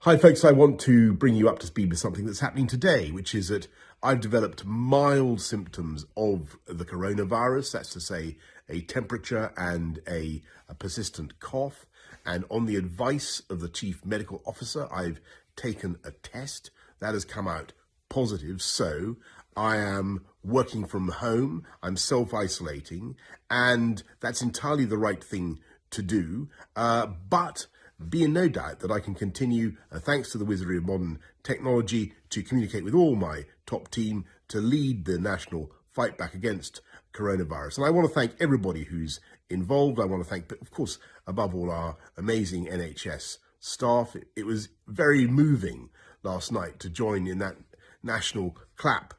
Hi folks, I want to bring you up to speed with something that's happening today, which is that I've developed mild symptoms of the coronavirus. That's to say a temperature and a persistent cough. And on the advice of the chief medical officer, I've taken a test that has come out positive. So I am working from home, I'm self-isolating, and that's entirely the right thing to do. But be in no doubt that I can continue, thanks to the wizardry of modern technology, to communicate with all my top team to lead the national fight back against coronavirus. And I want to thank everybody who's involved. I want to thank, of course, above all, our amazing NHS staff. It was very moving last night to join in that national clap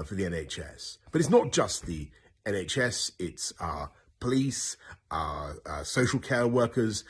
for the NHS. But it's not just the NHS, it's our police, our social care workers,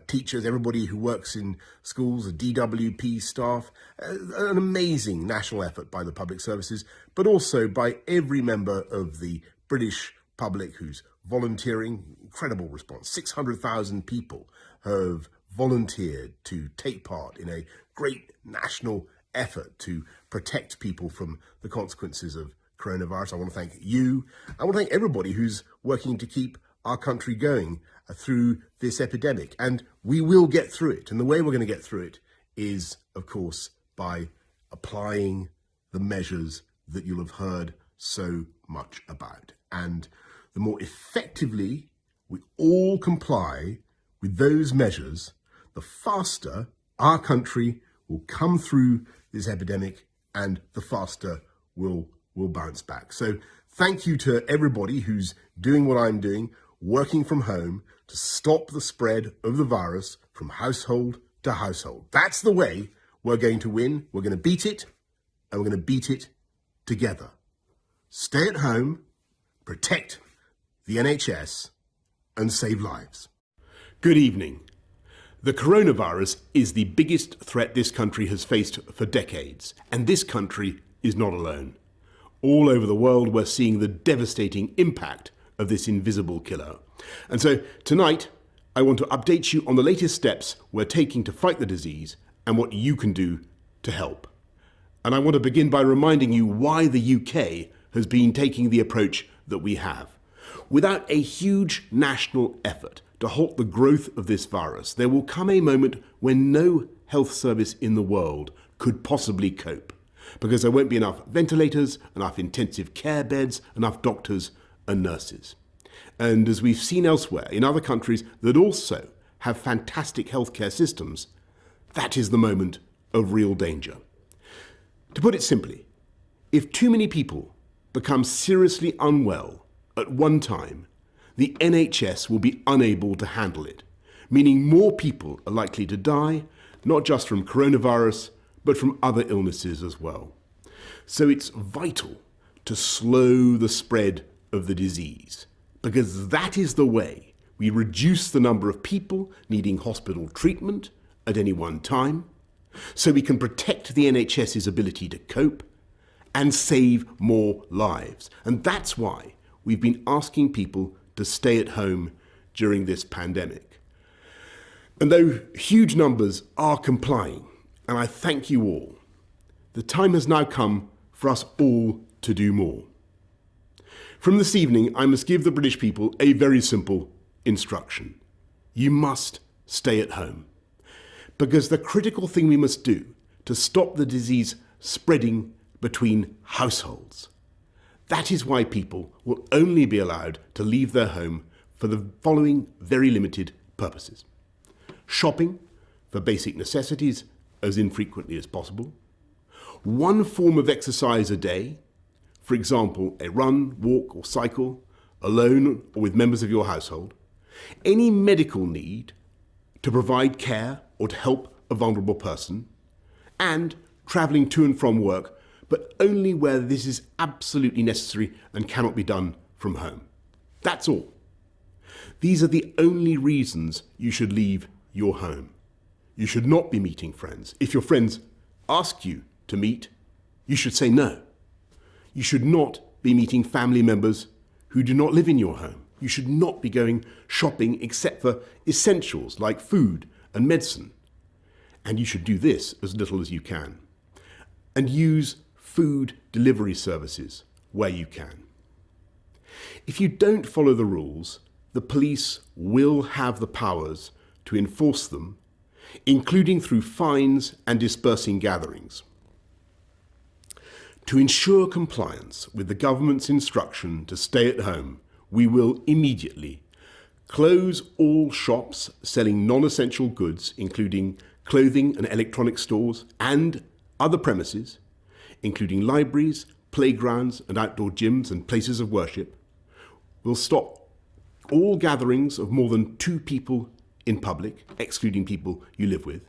teachers, everybody who works in schools, the DWP staff, an amazing national effort by the public services, but also by every member of the British public who's volunteering. Incredible response. 600,000 people have volunteered to take part in a great national effort to protect people from the consequences of coronavirus. I want to thank you. I want to thank everybody who's working to keep our country going through this epidemic. And we will get through it. And the way we're going to get through it is, of course, by applying the measures that you'll have heard so much about. And the more effectively we all comply with those measures, the faster our country will come through this epidemic and the faster we'll bounce back. So thank you to everybody who's doing what I'm doing, working from home to stop the spread of the virus from household to household. That's the way we're going to win. We're going to beat it, and we're going to beat it together. Stay at home, protect the NHS, and save lives. Good evening. The coronavirus is the biggest threat this country has faced for decades, and this country is not alone. All over the world, we're seeing the devastating impact of this invisible killer. And so tonight, I want to update you on the latest steps we're taking to fight the disease and what you can do to help. And I want to begin by reminding you why the UK has been taking the approach that we have. Without a huge national effort to halt the growth of this virus, there will come a moment when no health service in the world could possibly cope, because there won't be enough ventilators, enough intensive care beds, enough doctors and nurses. And as we've seen elsewhere in other countries that also have fantastic healthcare systems, that is the moment of real danger. To put it simply, if too many people become seriously unwell at one time, the NHS will be unable to handle it, meaning more people are likely to die, not just from coronavirus, but from other illnesses as well. So it's vital to slow the spread of the disease, because that is the way we reduce the number of people needing hospital treatment at any one time, so we can protect the NHS's ability to cope and save more lives. And that's why we've been asking people to stay at home during this pandemic. And though huge numbers are complying, and I thank you all, the time has now come for us all to do more. From this evening, I must give the British people a very simple instruction. You must stay at home, because the critical thing we must do to stop the disease spreading between households. That is why people will only be allowed to leave their home for the following very limited purposes. Shopping for basic necessities as infrequently as possible. One form of exercise a day, for example, a run, walk or cycle, alone or with members of your household. Any medical need to provide care or to help a vulnerable person, and travelling to and from work, but only where this is absolutely necessary and cannot be done from home. That's all. These are the only reasons you should leave your home. You should not be meeting friends. If your friends ask you to meet, you should say no. You should not be meeting family members who do not live in your home. You should not be going shopping except for essentials like food and medicine. and you should do this as little as you can. And use food delivery services where you can. If you don't follow the rules, the police will have the powers to enforce them, including through fines and dispersing gatherings. To ensure compliance with the government's instruction to stay at home, we will immediately close all shops selling non-essential goods, including clothing and electronic stores, and other premises, including libraries, playgrounds and outdoor gyms and places of worship. We'll stop all gatherings of more than 2 people in public, excluding people you live with.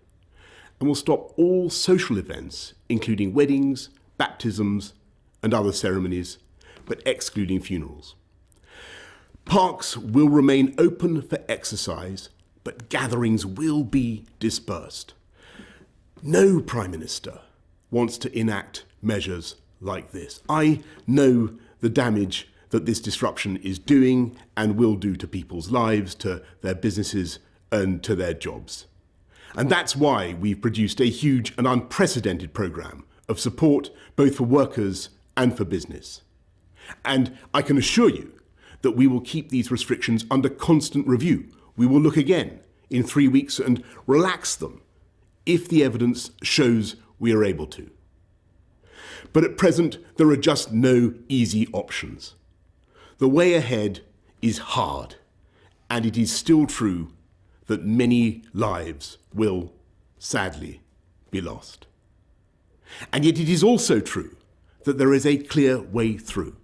And we'll stop all social events, including weddings, baptisms and other ceremonies, but excluding funerals. Parks will remain open for exercise, but gatherings will be dispersed. No Prime Minister wants to enact measures like this. I know the damage that this disruption is doing and will do to people's lives, to their businesses and to their jobs. And that's why we've produced a huge and unprecedented programme of support both for workers and for business. And I can assure you that we will keep these restrictions under constant review. We will look again in 3 weeks and relax them if the evidence shows we are able to. But at present, there are just no easy options. The way ahead is hard, and it is still true that many lives will, sadly, be lost. And yet it is also true that there is a clear way through.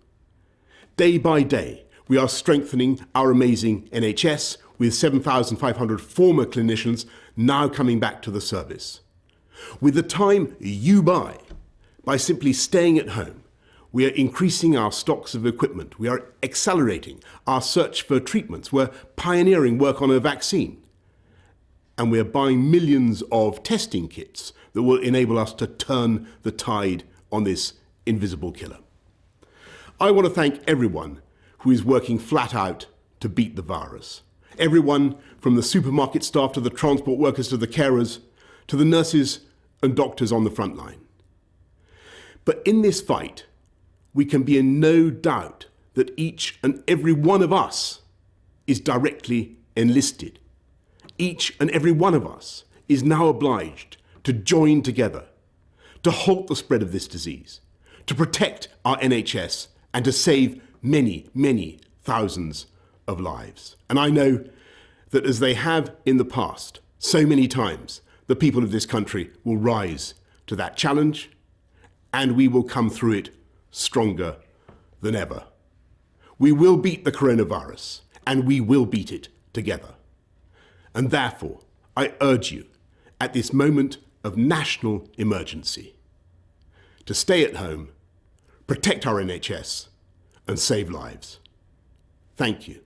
Day by day, we are strengthening our amazing NHS with 7,500 former clinicians now coming back to the service. With the time you buy by simply staying at home, we are increasing our stocks of equipment. We are accelerating our search for treatments. We're pioneering work on a vaccine. And we're buying millions of testing kits that will enable us to turn the tide on this invisible killer. I want to thank everyone who is working flat out to beat the virus. Everyone from the supermarket staff to the transport workers to the carers to the nurses and doctors on the front line. But in this fight, we can be in no doubt that each and every one of us is directly enlisted. Each and every one of us is now obliged to join together to halt the spread of this disease, to protect our NHS and to save many, many thousands of lives. And I know that as they have in the past, so many times, the people of this country will rise to that challenge and we will come through it stronger than ever. We will beat the coronavirus and we will beat it together. And therefore, I urge you at this moment of national emergency to stay at home, protect our NHS and save lives. Thank you.